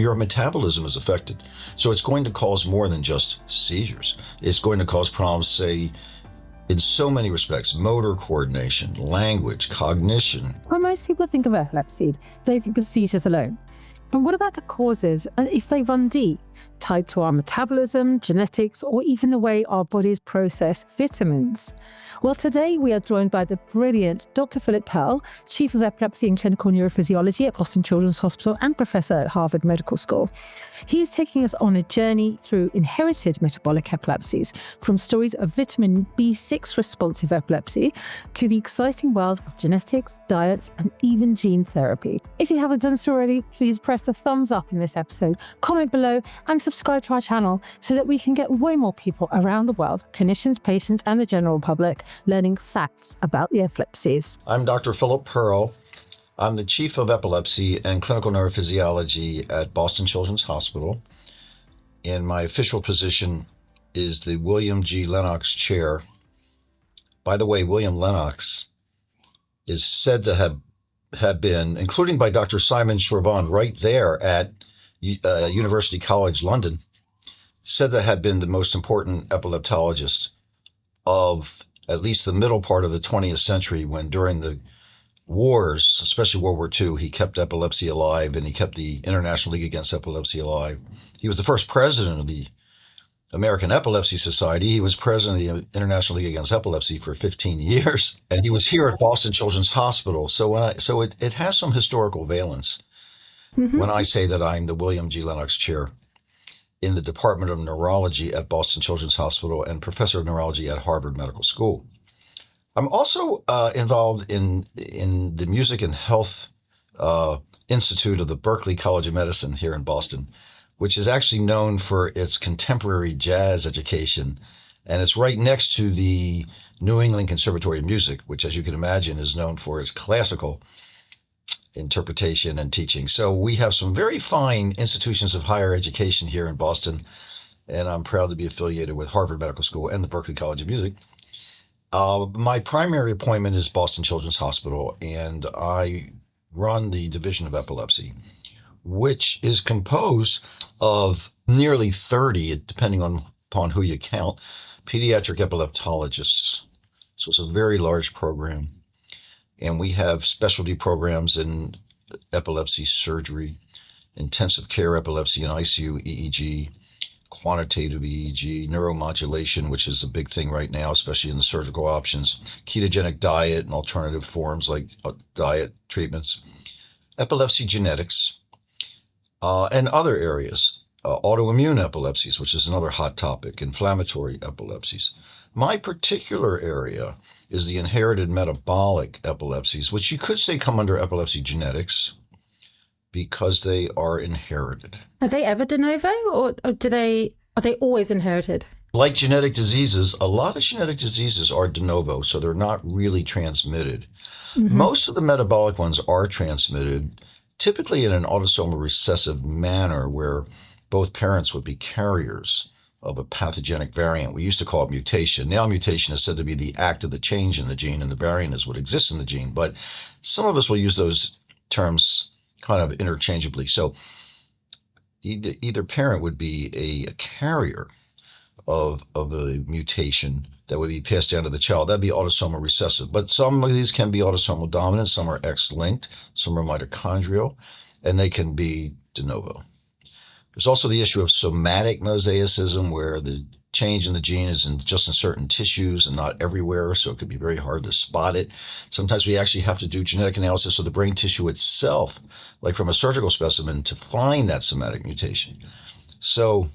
your metabolism is affected. So it's going to cause more than just seizures. It's going to cause problems, say, in so many respects: motor coordination, language, cognition. When most people think of epilepsy, they think of seizures alone. But what about the causes, and if they run deep, tied to our metabolism, genetics, or even the way our bodies process vitamins? Well, today we are joined by the brilliant Dr. Phillip Pearl, Chief of Epilepsy and Clinical Neurophysiology at Boston Children's Hospital and Professor at Harvard Medical School. He is taking us on a journey through inherited metabolic epilepsies, from stories of vitamin B6 responsive epilepsy to the exciting world of genetics, diets, and even gene therapy. If you haven't done so already, please press the thumbs up in this episode, comment below, and subscribe to our channel so that we can get way more people around the world, clinicians, patients, and the general public, learning facts about the epilepsies. I'm Dr. Phillip Pearl. I'm the Chief of Epilepsy and Clinical Neurophysiology at Boston Children's Hospital. And my official position is the William G. Lennox Chair. By the way, William Lennox is said to have been, including by Dr. Simon Chorban right there at University College London, said to have been the most important epileptologist of at least the middle part of the 20th century, when during the wars, especially World War II, he kept epilepsy alive, and he kept the International League Against Epilepsy alive. He was the first president of the American Epilepsy Society. He was president of the International League Against Epilepsy for 15 years, and he was here at Boston Children's Hospital. So it has some historical valence when I say that I'm the William G. Lennox Chair in the Department of Neurology at Boston Children's Hospital and Professor of Neurology at Harvard Medical School. I'm also involved in the Music and Health Institute of the Berklee College of Medicine here in Boston, which is actually known for its contemporary jazz education. And it's right next to the New England Conservatory of Music, which, as you can imagine, is known for its classical interpretation and teaching. So we have some very fine institutions of higher education here in Boston, and I'm proud to be affiliated with Harvard Medical School and the Berklee College of Music. My primary appointment is Boston Children's Hospital, and I run the Division of Epilepsy, which is composed of nearly 30, depending upon who you count, pediatric epileptologists. So it's a very large program. And we have specialty programs in epilepsy surgery, intensive care epilepsy and ICU EEG, quantitative EEG, neuromodulation, which is a big thing right now, especially in the surgical options, ketogenic diet and alternative forms like diet treatments, epilepsy genetics, and other areas, autoimmune epilepsies, which is another hot topic, inflammatory epilepsies. My particular area is the inherited metabolic epilepsies, which you could say come under epilepsy genetics because they are inherited. Are they ever de novo, or are they always inherited? Like genetic diseases, a lot of genetic diseases are de novo, so they're not really transmitted. Most of the metabolic ones are transmitted, typically in an autosomal recessive manner, where both parents would be carriers of a pathogenic variant. We used to call it mutation. Now mutation is said to be the act of the change in the gene, and the variant is what exists in the gene. But some of us will use those terms kind of interchangeably. So either parent would be a carrier of a mutation that would be passed down to the child. That'd be autosomal recessive. But some of these can be autosomal dominant, some are X-linked, some are mitochondrial, and they can be de novo. There's also the issue of somatic mosaicism, where the change in the gene is just in certain tissues and not everywhere, so it could be very hard to spot it. Sometimes we actually have to do genetic analysis of the brain tissue itself, like from a surgical specimen, to find that somatic mutation. So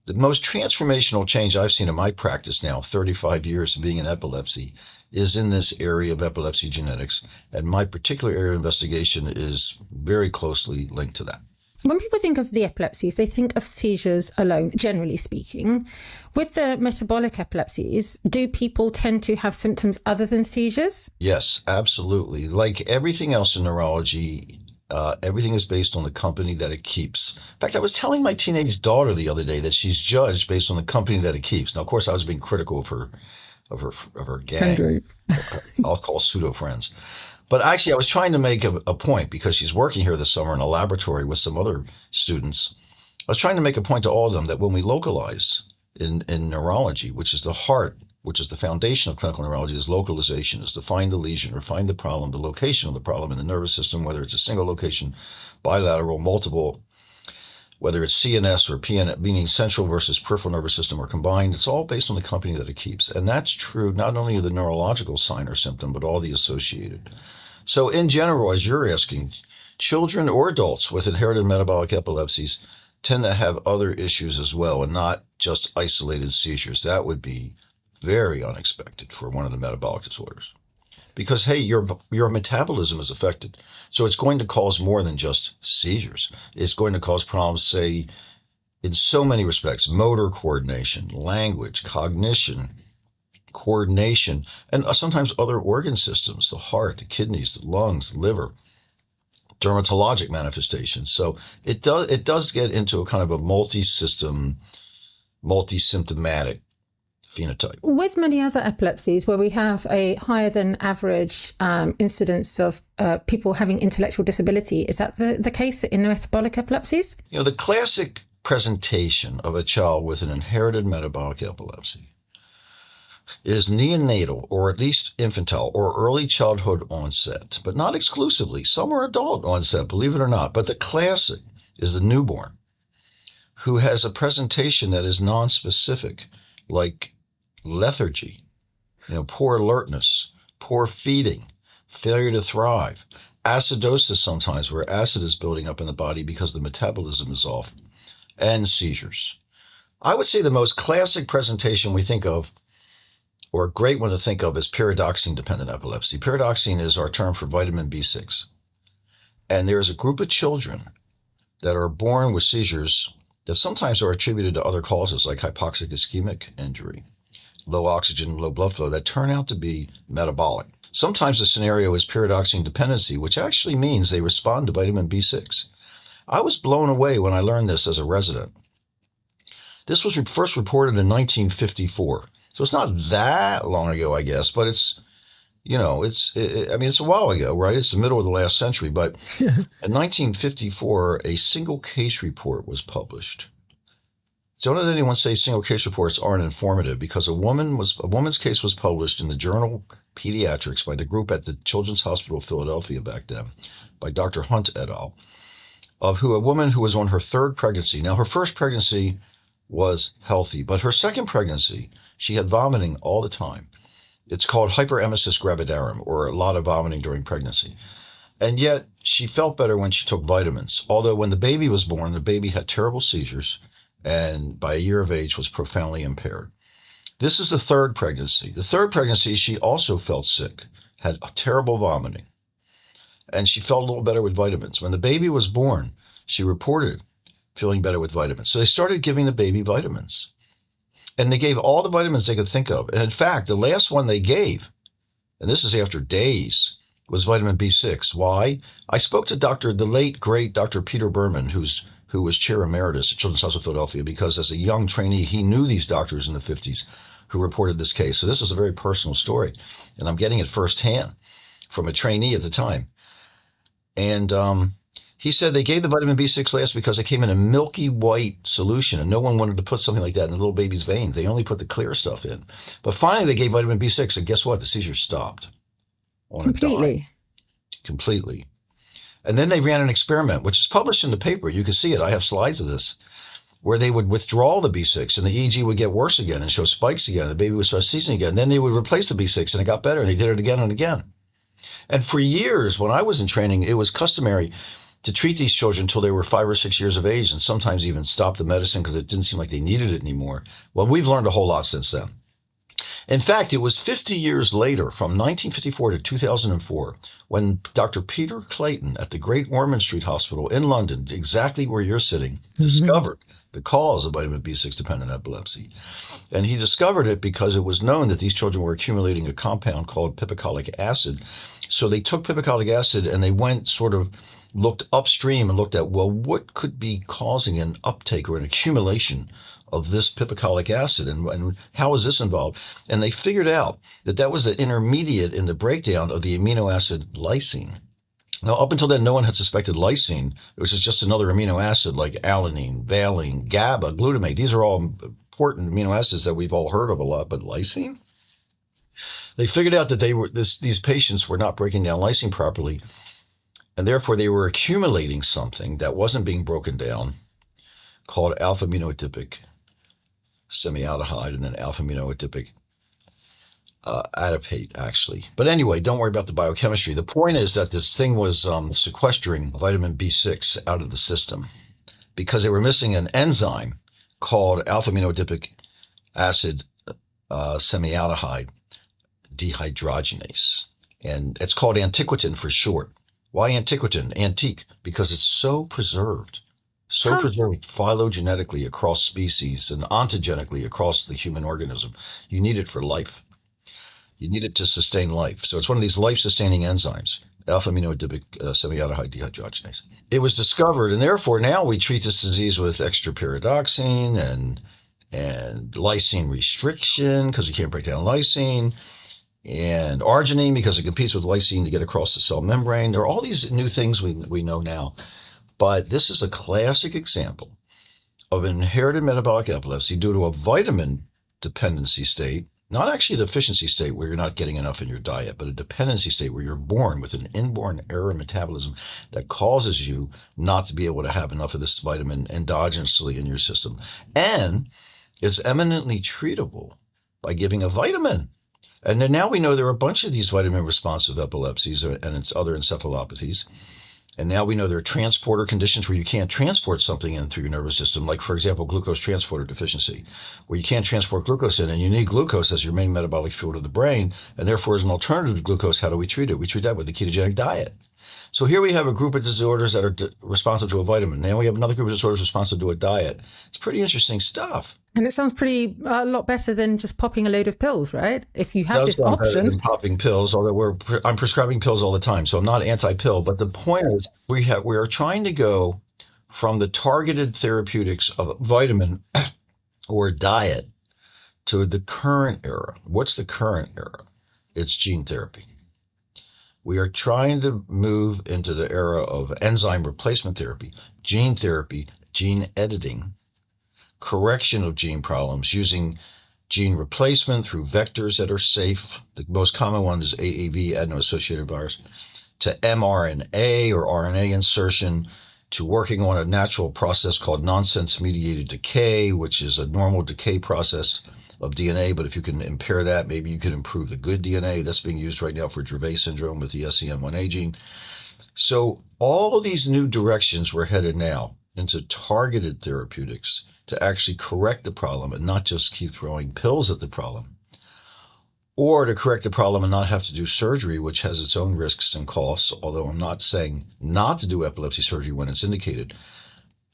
the most transformational change I've seen in my practice now, 35 years of being in epilepsy, is in this area of epilepsy genetics, and my particular area of investigation is very closely linked to that. When people think of the epilepsies, they think of seizures alone, generally speaking. With the metabolic epilepsies, do people tend to have symptoms other than seizures? Yes, absolutely. Like everything else in neurology, everything is based on the company that it keeps. In fact, I was telling my teenage daughter the other day that she's judged based on the company that it keeps. Now, of course, I was being critical of her gang. Friend group. I'll call pseudo friends. But actually, I was trying to make a point because she's working here this summer in a laboratory with some other students. I was trying to make a point to all of them that when we localize in neurology, which is the heart, which is the foundation of clinical neurology, is localization, is to find the lesion or find the problem, the location of the problem in the nervous system, whether it's a single location, bilateral, multiple, whether it's CNS or PN, meaning central versus peripheral nervous system or combined. It's all based on the company that it keeps. And that's true not only of the neurological sign or symptom, but all the associated. So in general, as you're asking, children or adults with inherited metabolic epilepsies tend to have other issues as well, and not just isolated seizures. That would be very unexpected for one of the metabolic disorders. Because, hey, your metabolism is affected. So it's going to cause more than just seizures. It's going to cause problems, say, in so many respects: motor coordination, language, cognition, coordination, and sometimes other organ systems, the heart, the kidneys, the lungs, the liver, dermatologic manifestations. So it does get into a kind of a multi-system, multi-symptomatic phenotype. With many other epilepsies where we have a higher than average incidence of people having intellectual disability, is that the case in the metabolic epilepsies? The classic presentation of a child with an inherited metabolic epilepsy is neonatal, or at least infantile, or early childhood onset, but not exclusively. Some are adult onset, believe it or not. But the classic is the newborn who has a presentation that is nonspecific, like lethargy, poor alertness, poor feeding, failure to thrive, acidosis sometimes, where acid is building up in the body because the metabolism is off, and seizures. I would say the most classic presentation we think of, or a great one to think of, is pyridoxine-dependent epilepsy. Pyridoxine is our term for vitamin B6. And there is a group of children that are born with seizures that sometimes are attributed to other causes like hypoxic ischemic injury, low oxygen, low blood flow, that turn out to be metabolic. Sometimes the scenario is pyridoxine dependency, which actually means they respond to vitamin B6. I was blown away when I learned this as a resident. This was first reported in 1954. So it's not that long ago, I guess, but it's a while ago, right? It's the middle of the last century. But in 1954, a single case report was published. Don't let anyone say single case reports aren't informative, because a woman's case was published in the journal Pediatrics by the group at the Children's Hospital of Philadelphia back then, by Dr. Hunt et al., of a woman who was on her third pregnancy. Now, her first pregnancy was healthy, but her second pregnancy, she had vomiting all the time. It's called hyperemesis gravidarum, or a lot of vomiting during pregnancy. And yet she felt better when she took vitamins. Although when the baby was born, the baby had terrible seizures, and by a year of age was profoundly impaired. This is the third pregnancy. The third pregnancy, she also felt sick, had terrible vomiting, and she felt a little better with vitamins. When the baby was born, she reported feeling better with vitamins. So they started giving the baby vitamins. And they gave all the vitamins they could think of. And in fact, the last one they gave, and this is after days, was vitamin B6. Why? I spoke to the late, great Dr. Peter Berman, who was chair emeritus at Children's Hospital of Philadelphia, because as a young trainee, he knew these doctors in the 50s who reported this case. So this is a very personal story, and I'm getting it firsthand from a trainee at the time. And he said they gave the vitamin B6 last because it came in a milky white solution, and no one wanted to put something like that in the little baby's veins. They only put the clear stuff in. But finally, they gave vitamin B6, and guess what? The seizures stopped. Completely. And then they ran an experiment, which is published in the paper. You can see it. I have slides of this, where they would withdraw the B6, and the EEG would get worse again and show spikes again. The baby would start seizing again. Then they would replace the B6, and it got better. And they did it again and again. And for years, when I was in training, it was customary to treat these children until they were 5 or 6 years of age, and sometimes even stop the medicine because it didn't seem like they needed it anymore. Well, we've learned a whole lot since then. In fact, it was 50 years later, from 1954 to 2004, when Dr. Peter Clayton at the Great Ormond Street Hospital in London, exactly where you're sitting, discovered the cause of vitamin B6-dependent epilepsy. And he discovered it because it was known that these children were accumulating a compound called piperacolic acid. So they took piperacolic acid and they went sort of looked upstream and looked at, well, what could be causing an uptake or an accumulation of this piperacolic acid, and how is this involved? And they figured out that was the intermediate in the breakdown of the amino acid lysine. Now, up until then, no one had suspected lysine, which is just another amino acid like alanine, valine, GABA, glutamate. These are all important amino acids that we've all heard of a lot, but lysine? They figured out that these patients were not breaking down lysine properly, and therefore they were accumulating something that wasn't being broken down called alpha-aminoadipic semialdehyde and then alpha-aminoadipic adipate, actually. But anyway, don't worry about the biochemistry. The point is that this thing was sequestering vitamin B6 out of the system because they were missing an enzyme called alpha-aminoadipic acid semialdehyde dehydrogenase. And it's called antiquatin for short. Why antiquatin? Antique, because it's so preserved. Preserved phylogenetically across species and ontogenically across the human organism. You need it for life. You need it to sustain life. So it's one of these life-sustaining enzymes, alpha-aminoadipic semialdehyde dehydrogenase. It was discovered, and therefore now we treat this disease with extrapyridoxine and lysine restriction because we can't break down lysine, and arginine because it competes with lysine to get across the cell membrane. There are all these new things we know now. But this is a classic example of an inherited metabolic epilepsy due to a vitamin dependency state, not actually a deficiency state where you're not getting enough in your diet, but a dependency state where you're born with an inborn error in metabolism that causes you not to be able to have enough of this vitamin endogenously in your system. And it's eminently treatable by giving a vitamin. And then now we know there are a bunch of these vitamin-responsive epilepsies and its other encephalopathies. And now we know there are transporter conditions where you can't transport something in through your nervous system, like, for example, glucose transporter deficiency, where you can't transport glucose in, and you need glucose as your main metabolic fuel to the brain, and therefore as an alternative to glucose, how do we treat it? We treat that with the ketogenic diet. So here we have a group of disorders that are responsive to a vitamin. Now we have another group of disorders responsive to a diet. It's pretty interesting stuff. And it sounds a lot better than just popping a load of pills, right? If you have this option. Better than popping pills, although I'm prescribing pills all the time, so I'm not anti-pill. But the point is, we are trying to go from the targeted therapeutics of vitamin or diet to the current era. What's the current era? It's gene therapy. We are trying to move into the era of enzyme replacement therapy, gene editing, correction of gene problems using gene replacement through vectors that are safe. The most common one is AAV, adeno-associated virus, to mRNA or RNA insertion, to working on a natural process called nonsense-mediated decay, which is a normal decay process of DNA, but if you can impair that, maybe you can improve the good DNA. That's being used right now for Dravet syndrome with the SCN1A gene. So all of these new directions we're headed now into targeted therapeutics to actually correct the problem and not just keep throwing pills at the problem, or to correct the problem and not have to do surgery, which has its own risks and costs, although I'm not saying not to do epilepsy surgery when it's indicated.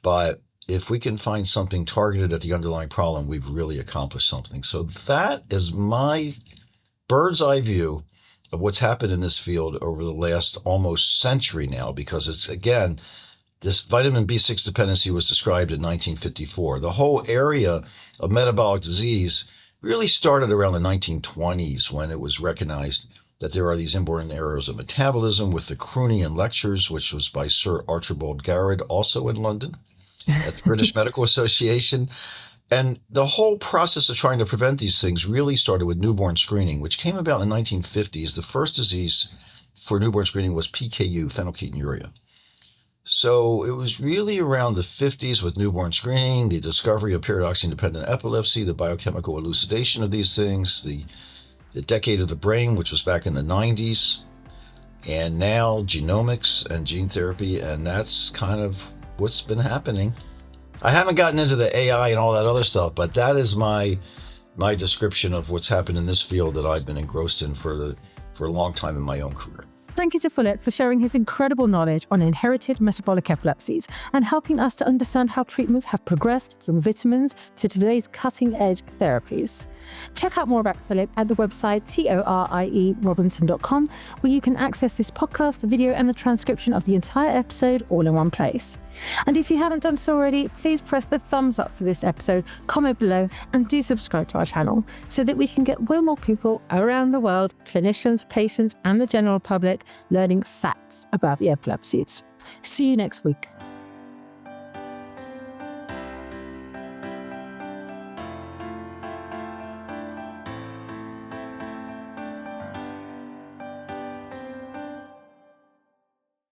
But if we can find something targeted at the underlying problem, we've really accomplished something. So that is my bird's eye view of what's happened in this field over the last almost century now, because it's, again, this vitamin B6 dependency was described in 1954. The whole area of metabolic disease really started around the 1920s when it was recognized that there are these inborn errors of metabolism with the Croonian lectures, which was by Sir Archibald Garrod, also in London, at the British Medical Association. And the whole process of trying to prevent these things really started with newborn screening, which came about in the 1950s. The first disease for newborn screening was PKU, phenylketonuria. So it was really around the 50s with newborn screening, the discovery of pyridoxine-dependent epilepsy, the biochemical elucidation of these things, the decade of the brain, which was back in the 90s, and now genomics and gene therapy, and that's kind of what's been happening. I haven't gotten into the AI and all that other stuff, but that is my description of what's happened in this field that I've been engrossed in for a long time in my own career. Thank you to Philip for sharing his incredible knowledge on inherited metabolic epilepsies and helping us to understand how treatments have progressed from vitamins to today's cutting-edge therapies. Check out more about Philip at the website torierobinson.com, where you can access this podcast, the video, and the transcription of the entire episode all in one place. And if you haven't done so already, please press the thumbs up for this episode, comment below, and do subscribe to our channel so that we can get way more people around the world, clinicians, patients, and the general public, learning facts about the epilepsies. See you next week.